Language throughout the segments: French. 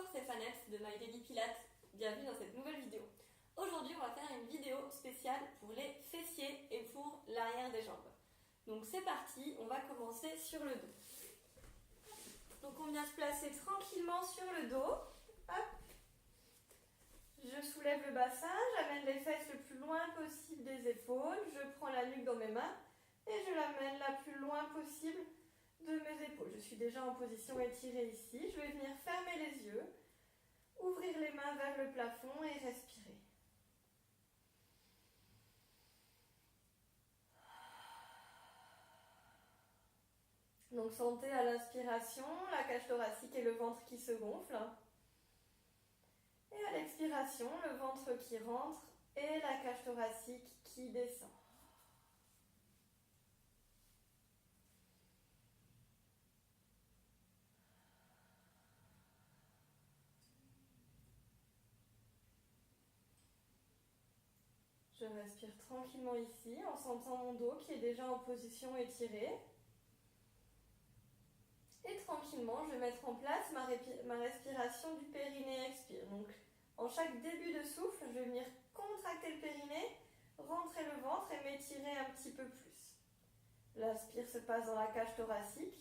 Bonjour, c'est Fanette de My Daily Pilates. Bienvenue dans cette nouvelle vidéo. Aujourd'hui, on va faire une vidéo spéciale pour les fessiers et pour l'arrière des jambes. Donc c'est parti, on va commencer sur le dos. Donc on vient se placer tranquillement sur le dos. Hop. Je soulève le bassin, j'amène les fesses le plus loin possible des épaules. Je prends la nuque dans mes mains et je l'amène la plus loin possible de mes épaules. Je suis déjà en position étirée ici. Je vais venir fermer les yeux, ouvrir les mains vers le plafond et respirer. Donc sentez à l'inspiration la cage thoracique et le ventre qui se gonflent. Et à l'expiration, le ventre qui rentre et la cage thoracique qui descend. Je respire tranquillement ici en sentant mon dos qui est déjà en position étirée. Et tranquillement, je vais mettre en place ma respiration du périnée expire. Donc, en chaque début de souffle, je vais venir contracter le périnée, rentrer le ventre et m'étirer un petit peu plus. L'inspire se passe dans la cage thoracique.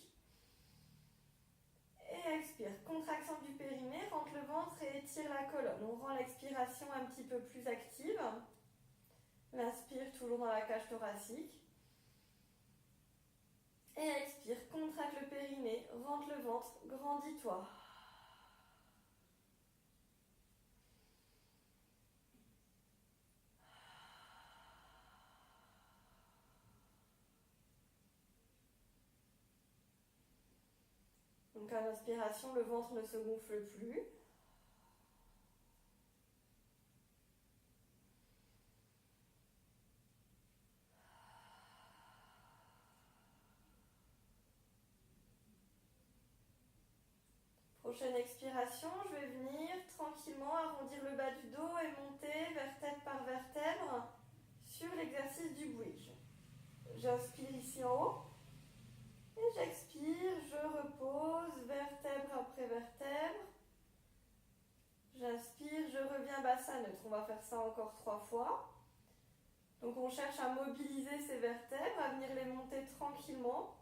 Et expire, contraction du périnée, rentre le ventre et étire la colonne. On rend l'expiration un petit peu plus active. L'inspire toujours dans la cage thoracique. Et expire, contracte le périnée, rentre le ventre, grandis-toi. Donc à l'inspiration, le ventre ne se gonfle plus. Prochaine expiration, je vais venir tranquillement arrondir le bas du dos et monter vertèbre par vertèbre sur l'exercice du bridge. J'inspire ici en haut et j'expire, je repose vertèbre après vertèbre. J'inspire, je reviens bassin neutre. On va faire ça encore 3 fois. Donc on cherche à mobiliser ces vertèbres, à venir les monter tranquillement.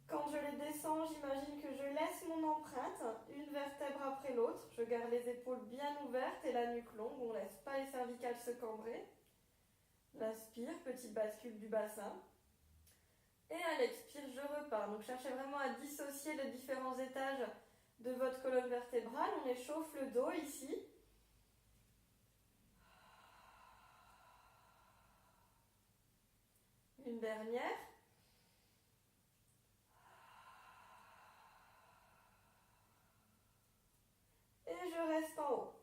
Quand je les descends, j'imagine que je laisse mon empreinte, une vertèbre après l'autre. Je garde les épaules bien ouvertes et la nuque longue. On ne laisse pas les cervicales se cambrer. L'inspire, petite bascule du bassin. Et à l'expire, je repars. Donc cherchez vraiment à dissocier les différents étages de votre colonne vertébrale. On échauffe le dos ici. Une dernière. Et je reste en haut.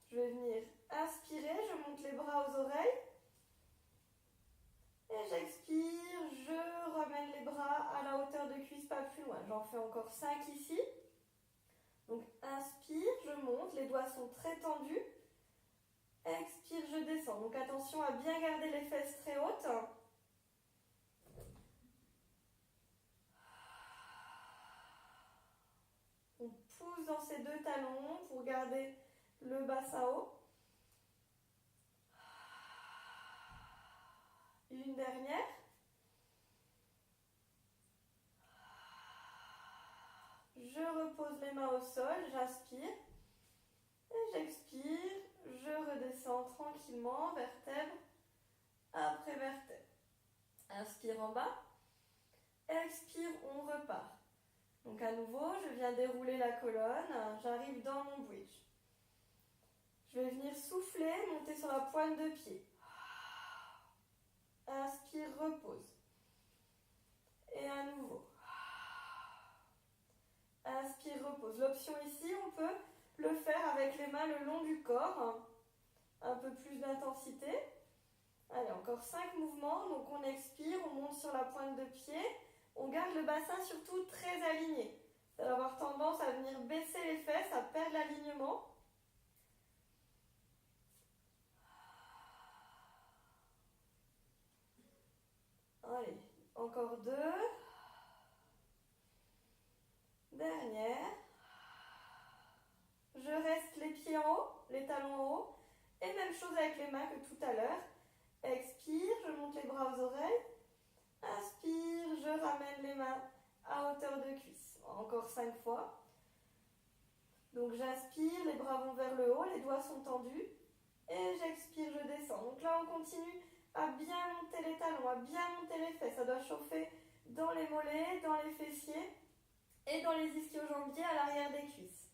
Je vais venir inspirer, je monte les bras aux oreilles. Et j'expire, je ramène les bras à la hauteur de cuisse, pas plus loin. J'en fais encore 5 ici. Donc inspire, je monte, les doigts sont très tendus. Expire, je descends. Donc attention à bien garder les fesses très hautes. On pousse dans ces deux talons pour garder le bassin haut. Une dernière. Je repose les mains au sol, j'inspire. Et j'expire, je redescends tranquillement, vertèbre après vertèbre. Inspire en bas. Expire, on repart. Donc à nouveau, je viens dérouler la colonne, j'arrive dans mon bridge. Je vais venir souffler, monter sur la pointe de pied. Inspire, repose. Et à nouveau. Inspire, repose. L'option ici, on peut le faire avec les mains le long du corps. Un peu plus d'intensité. Allez, encore 5 mouvements. Donc on expire, on monte sur la pointe de pied. On garde le bassin surtout très aligné. Ça va avoir tendance à venir baisser les fesses, à perdre l'alignement. Allez, encore 2. Dernière. Je reste les pieds en haut, les talons en haut. Et même chose avec les mains que tout à l'heure. Expire, je monte les bras aux oreilles. Inspire, je ramène les mains à hauteur de cuisse. Encore 5 fois. Donc j'inspire, les bras vont vers le haut, les doigts sont tendus. Et j'expire, je descends. Donc là, on continue à bien monter les talons, à bien monter les fesses. Ça doit chauffer dans les mollets, dans les fessiers et dans les ischio-jambiers à l'arrière des cuisses.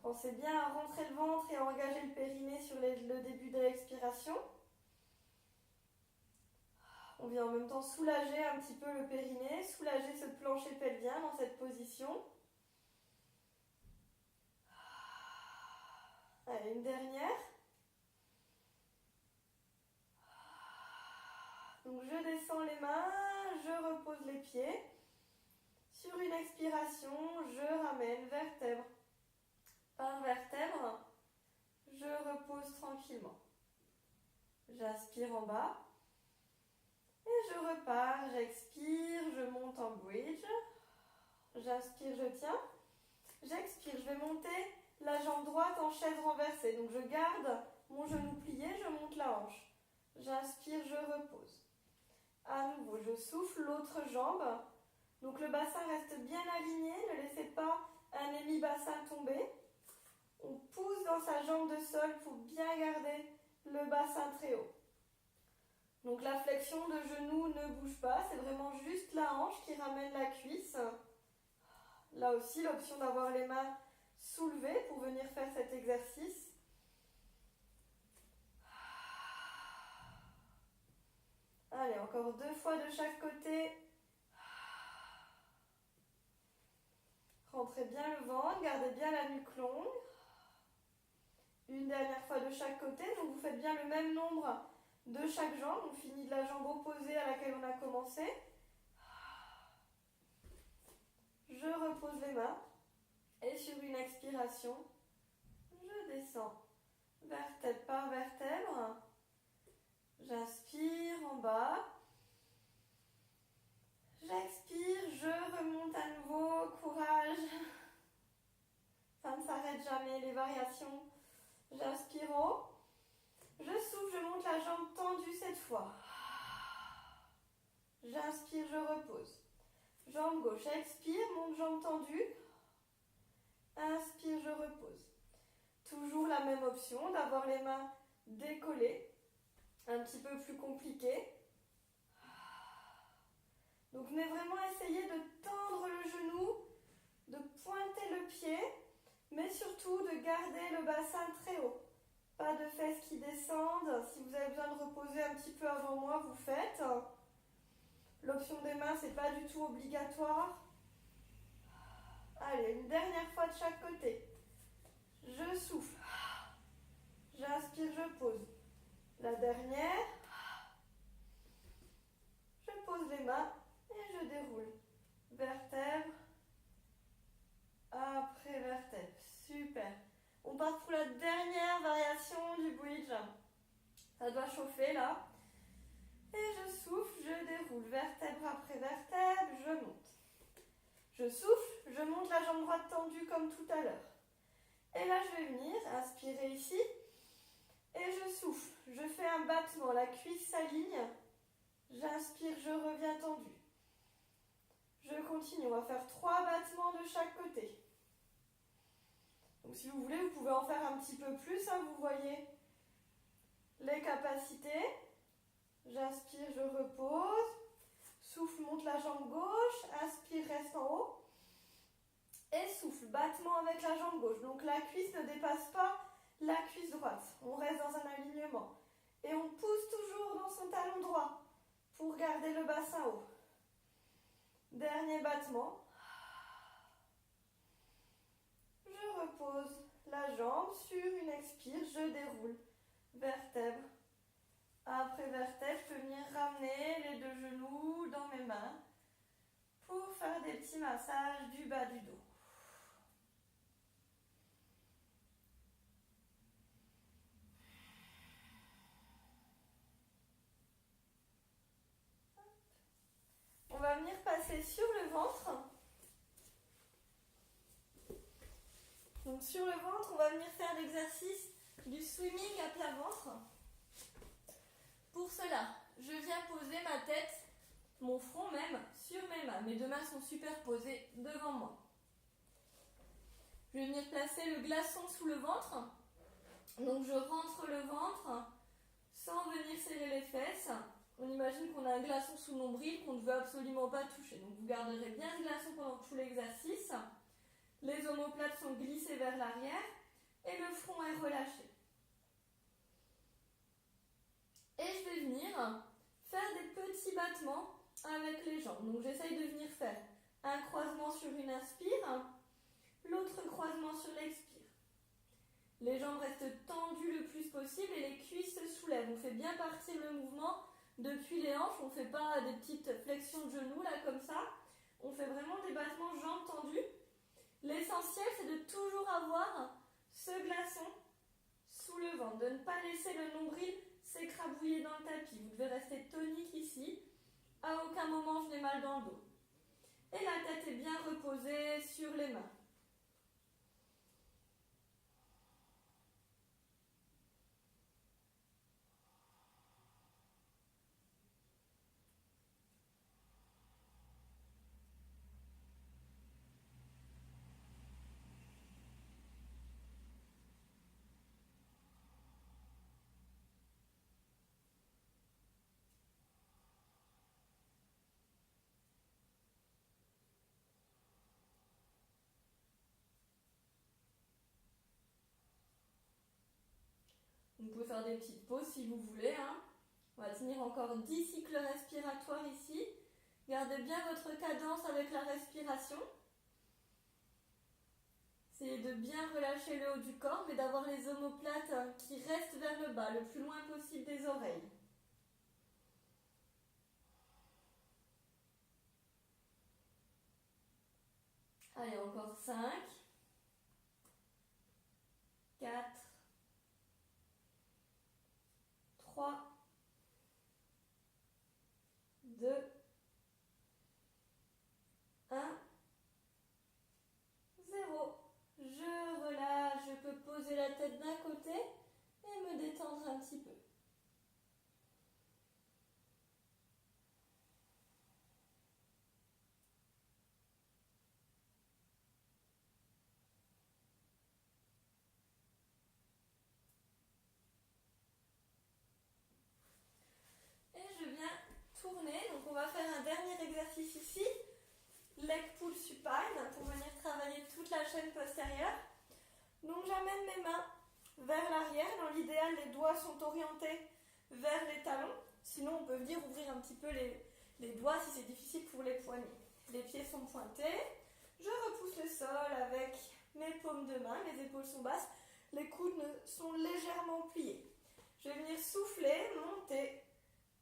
Pensez bien à rentrer le ventre et à engager le périnée sur le début de l'expiration. On vient en même temps soulager un petit peu le périnée, soulager ce plancher pelvien dans cette position. Allez, une dernière. Donc je descends les mains, je repose les pieds. Sur une expiration, je ramène vertèbre par vertèbre. Je repose tranquillement. J'inspire en bas. Et je repars, j'expire, je monte en bridge. J'inspire, je tiens. J'expire, je vais monter la jambe droite en chaise renversée. Donc je garde mon genou plié, je monte la hanche. J'inspire, je repose. À nouveau, je souffle l'autre jambe. Donc le bassin reste bien aligné, ne laissez pas un hémi-bassin tomber. On pousse dans sa jambe de sol pour bien garder le bassin très haut. Donc la flexion de genou ne bouge pas, c'est vraiment juste la hanche qui ramène la cuisse. Là aussi, l'option d'avoir les mains soulevées pour venir faire cet exercice. Allez, encore 2 fois de chaque côté. Rentrez bien le ventre, gardez bien la nuque longue. Une dernière fois de chaque côté, donc vous faites bien le même nombre de chaque jambe. On finit de la jambe opposée à laquelle on a commencé. Je repose les mains. Et sur une expiration, je descends vertèbre par vertèbre. J'inspire en bas. J'expire, je remonte à nouveau. Courage. Ça ne s'arrête jamais, les variations. J'inspire en haut. Je souffle, je monte la jambe tendue cette fois. J'inspire, je repose. Jambe gauche, expire, monte jambe tendue. Inspire, je repose. Toujours la même option d'avoir les mains décollées. Un petit peu plus compliqué. Donc venez vraiment essayer de tendre le genou, de pointer le pied, mais surtout de garder le bassin très haut. Pas de fesses qui descendent. Si vous avez besoin de reposer un petit peu avant moi, vous faites. L'option des mains, c'est pas du tout obligatoire. Allez, une dernière fois de chaque côté. Je souffle. J'inspire, je pose. La dernière. Je pose les mains et je déroule. Vertèbre après vertèbre. Super. On part pour la dernière variation du bridge. Ça doit chauffer là. Et je souffle, je déroule. Vertèbre après vertèbre, je monte. Je souffle, je monte la jambe droite tendue comme tout à l'heure. Et là, je vais venir inspirer ici. Et je souffle. Je fais un battement. La cuisse s'aligne. J'inspire, je reviens tendu. Je continue. On va faire 3 battements de chaque côté. Donc si vous voulez, vous pouvez en faire un petit peu plus. Vous voyez les capacités. J'inspire, je repose. Souffle, monte la jambe gauche. Inspire, reste en haut. Et souffle, battement avec la jambe gauche. Donc la cuisse ne dépasse pas la cuisse droite. On reste dans un alignement. Et on pousse toujours dans son talon droit pour garder le bassin haut. Dernier battement. Je repose la jambe sur une expire. Je déroule. Vertèbre après vertèbre. Je peux venir ramener les 2 genoux dans mes mains pour faire des petits massages du bas du dos. On va venir passer sur le ventre. Donc sur le ventre, on va venir faire l'exercice du swimming à plat ventre. Pour cela, je viens poser ma tête, mon front même, sur mes mains. Mes deux mains sont superposées devant moi. Je vais venir placer le glaçon sous le ventre. Donc je rentre le ventre sans venir serrer les fesses. On imagine qu'on a un glaçon sous le nombril qu'on ne veut absolument pas toucher. Donc vous garderez bien ce glaçon pendant tout l'exercice. Les omoplates sont glissées vers l'arrière et le front est relâché. Et je vais venir faire des petits battements avec les jambes. Donc j'essaye de venir faire un croisement sur une inspire, l'autre croisement sur l'expire. Les jambes restent tendues le plus possible et les cuisses se soulèvent. On fait bien partir le mouvement depuis les hanches. On ne fait pas des petites flexions de genoux là comme ça. On fait vraiment des battements jambes tendues. L'essentiel, c'est de toujours avoir ce glaçon sous le ventre, de ne pas laisser le nombril s'écrabouiller dans le tapis. Vous devez rester tonique ici. À aucun moment, je n'ai mal dans le dos. Et la tête est bien reposée sur les mains. Vous pouvez faire des petites pauses si vous voulez. On va tenir encore 10 cycles respiratoires ici. Gardez bien votre cadence avec la respiration. Essayez de bien relâcher le haut du corps, mais d'avoir les omoplates qui restent vers le bas, le plus loin possible des oreilles. Allez, encore 5, 4, 3, 2, 1, 0. Je relâche, je peux poser la tête d'un côté et me détendre un petit peu. Et je viens tourner, donc on va faire un dernier exercice ici. Leg pull supine pour venir travailler toute la chaîne postérieure. Donc j'amène mes mains vers l'arrière. Dans l'idéal, les doigts sont orientés vers les talons. Sinon, on peut venir ouvrir un petit peu les doigts si c'est difficile pour les poignets. Les pieds sont pointés. Je repousse le sol avec mes paumes de main. Les épaules sont basses. Les coudes sont légèrement pliés. Je vais venir souffler, monter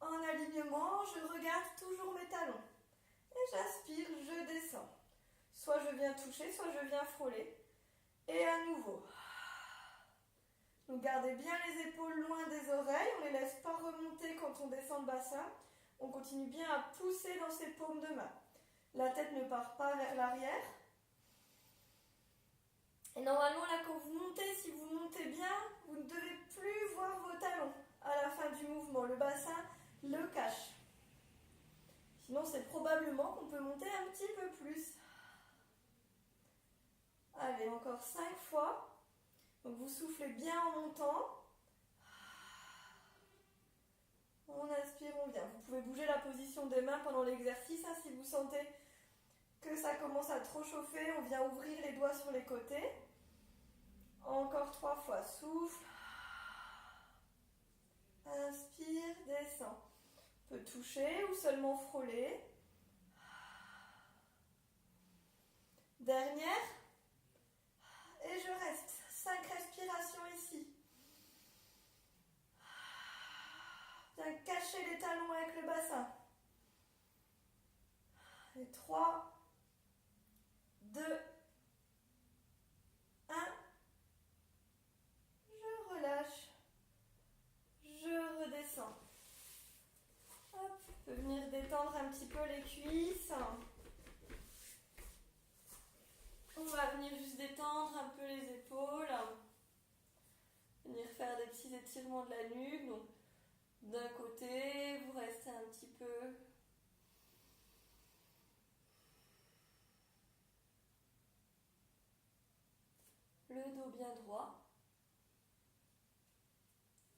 en alignement. Je regarde toujours mes talons. Et j'aspire, je descends. Soit je viens toucher, soit je viens frôler. Et à nouveau. Donc gardez bien les épaules loin des oreilles. On ne les laisse pas remonter quand on descend le bassin. On continue bien à pousser dans ses paumes de main. La tête ne part pas vers l'arrière. Et normalement, là, quand vous montez, si vous montez bien, vous ne devez plus voir vos talons à la fin du mouvement. Le bassin le cache. Sinon, c'est probablement qu'on peut monter un petit peu plus. Allez, encore 5 fois. Donc, vous soufflez bien en montant. On inspire, on vient. Vous pouvez bouger la position des mains pendant l'exercice. Si vous sentez que ça commence à trop chauffer, on vient ouvrir les doigts sur les côtés. Encore 3 fois. Souffle. Inspire, descend. On peut toucher ou seulement frôler. Dernière. Et je reste. 5 respirations ici. Bien cacher les talons avec le bassin. Et 3, 2, 1. Je relâche. Je redescends. Hop, je peux venir détendre un petit peu les cuisses. va venir juste détendre un peu les épaules. Venir faire des petits étirements de la nuque. Donc, d'un côté, vous restez un petit peu. Le dos bien droit.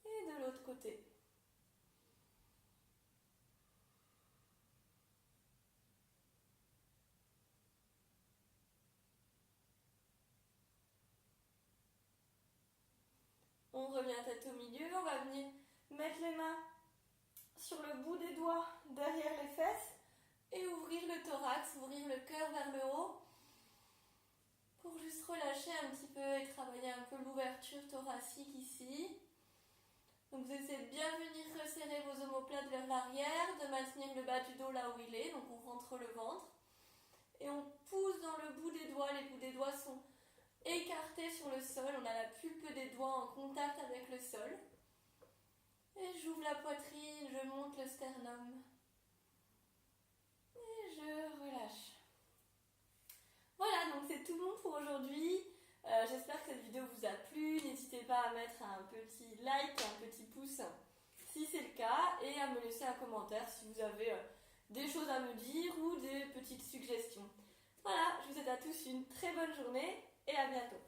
Et de l'autre côté. On revient tête au milieu, on va venir mettre les mains sur le bout des doigts derrière les fesses et ouvrir le thorax, ouvrir le cœur vers le haut pour juste relâcher un petit peu et travailler un peu l'ouverture thoracique ici. Donc vous essayez de bien venir resserrer vos omoplates vers l'arrière, de maintenir le bas du dos là où il est, donc on rentre le ventre et on pousse dans le bout des doigts, les bouts des doigts sont écartés sur le sol, on a la pulpe des doigts en contact avec le sol. Et j'ouvre la poitrine, je monte le sternum. Et je relâche. Voilà, donc c'est tout bon pour aujourd'hui. J'espère que cette vidéo vous a plu. N'hésitez pas à mettre un petit like, un petit pouce si c'est le cas, et à me laisser un commentaire si vous avez des choses à me dire ou des petites suggestions. Voilà, je vous souhaite à tous une très bonne journée et à bientôt.